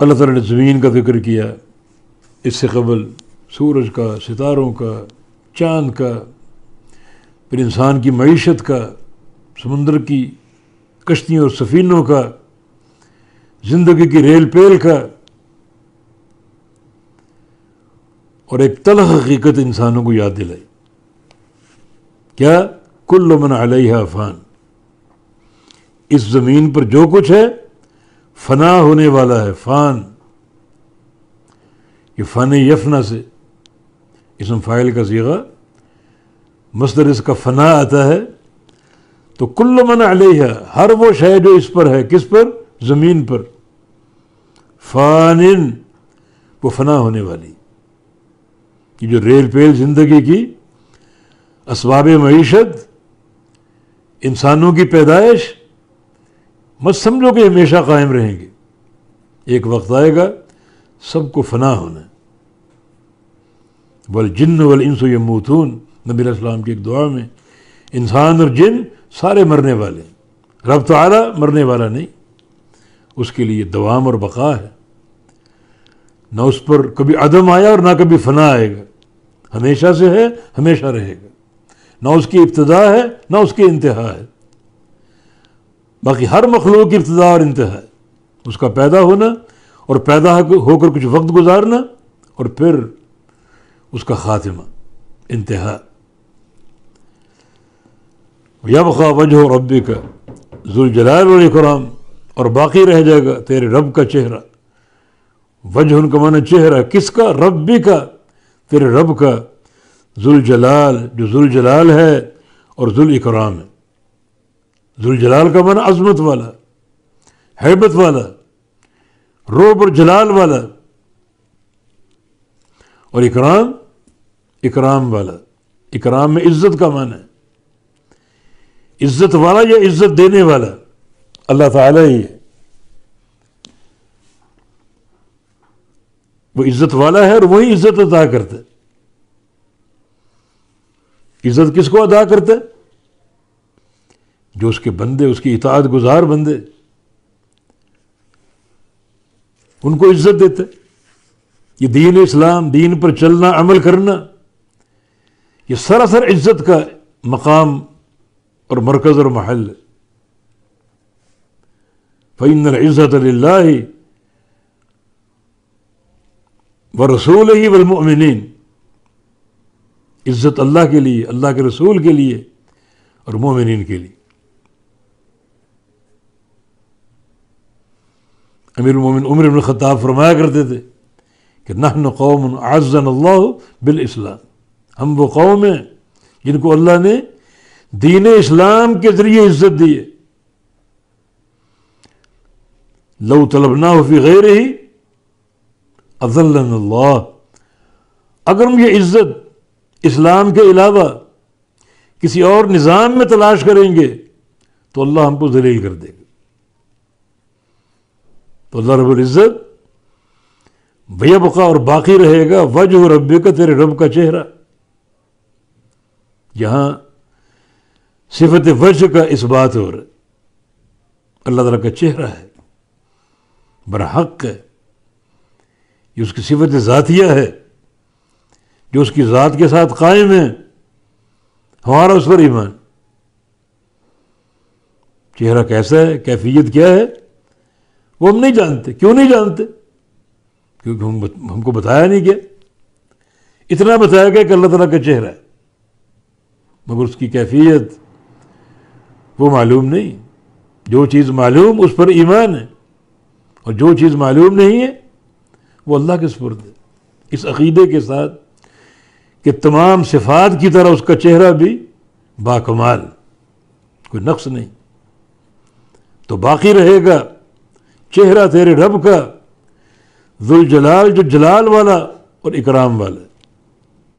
اللہ تعالیٰ نے زمین کا ذکر کیا، اس سے قبل سورج کا، ستاروں کا، چاند کا، پھر انسان کی معیشت کا، سمندر کی کشتیوں اور سفینوں کا، زندگی کی ریل پیل کا، اور ایک تلخ حقیقت انسانوں کو یاد دلائی، کیا؟ کل من علیہا فان، اس زمین پر جو کچھ ہے فنا ہونے والا ہے. فان، یہ فن یفنا سے اسم فاعل کا صیغہ، مصدر اس کا فنا آتا ہے. تو کل من علیہا، ہر وہ شے جو اس پر ہے، کس پر؟ زمین پر. فانن، وہ فنا ہونے والی. یہ جو ریل پیل زندگی کی، اسباب معیشت، انسانوں کی پیدائش، مت سمجھو کہ ہمیشہ قائم رہیں گے. ایک وقت آئے گا سب کو فنا ہونا ہے. والجن والانس یموتون، نبی علیہ السلام کی ایک دعا میں انسان اور جن سارے مرنے والے ہیں. رب تعالیٰ مرنے والا نہیں، اس کے لیے دوام اور بقا ہے. نہ اس پر کبھی عدم آیا اور نہ کبھی فنا آئے گا، ہمیشہ سے ہے، ہمیشہ رہے گا. نہ اس کی ابتدا ہے نہ اس کی انتہا ہے. باقی ہر مخلوق کی ابتدا اور انتہا ہے، اس کا پیدا ہونا اور پیدا ہو کر کچھ وقت گزارنا اور پھر اس کا خاتمہ، انتہا. یبقی وجہ ربک ذو الجلال والاکرام، اور باقی رہ جائے گا تیرے رب کا چہرہ. وجہ کا معنی چہرہ، کس کا؟ ربی کا، تیرے رب کا. ذو الجلال، جو ذو الجلال ہے، اور ذو الاکرام ہے. ذو الجلال کا معنی عظمت والا، ہیبت والا، رعب اور جلال والا. اور اکرام، اکرام والا. اکرام میں عزت کا معنی ہے، عزت والا یا عزت دینے والا اللہ تعالیٰ ہی ہے. وہ عزت والا ہے اور وہی عزت عطا کرتا ہے. عزت کس کو ادا کرتا ہے؟ جو اس کے بندے، اس کی اطاعت گزار بندے، ان کو عزت دیتا ہے. یہ دین اسلام، دین پر چلنا، عمل کرنا، یہ سراسر عزت کا مقام اور مرکز اور محل ہے. فَإِنَّ الْعِزَّةَ لِلَّهِ وَرَسُولِهِ وَالْمُؤْمِنِينَ، عزت اللہ کے لیے، اللہ کے رسول کے لیے اور مومنین کے لیے. امیر المومنین عمر بن الخطاب فرمایا کرتے تھے کہ نحن قوم اعزنا اللہ بالاسلام، ہم وہ قوم ہیں جن کو اللہ نے دین اسلام کے ذریعے عزت دی ہے. لو طلبناہ فی غیرہ اذلنا اللہ، اگر ہم یہ عزت اسلام کے علاوہ کسی اور نظام میں تلاش کریں گے تو اللہ ہم کو ذلیل کر دے گا. تو اللہ رب العزت بیبقا، اور باقی رہے گا، وجہ رب کا، تیرے رب کا چہرہ. یہاں صفت وجہ کا اس بات ہو رہا ہے، اللہ تعالیٰ کا چہرہ ہے، برحق ہے. یہ اس کی صفت ذاتیہ ہے جو اس کی ذات کے ساتھ قائم ہے. ہمارا اس پر ایمان. چہرہ کیسا ہے، کیفیت کیا ہے، وہ ہم نہیں جانتے. کیوں نہیں جانتے؟ کیونکہ ہم کو بتایا نہیں گیا. اتنا بتایا گیا کہ اللہ تعالیٰ کا چہرہ ہے، مگر اس کی کیفیت وہ معلوم نہیں. جو چیز معلوم اس پر ایمان ہے، اور جو چیز معلوم نہیں ہے وہ اللہ کے سپرد ہے. اس عقیدے کے ساتھ کہ تمام صفات کی طرح اس کا چہرہ بھی باکمال، کوئی نقص نہیں. تو باقی رہے گا چہرہ تیرے رب کا، ذو الجلال، جو جلال والا اور اکرام والا.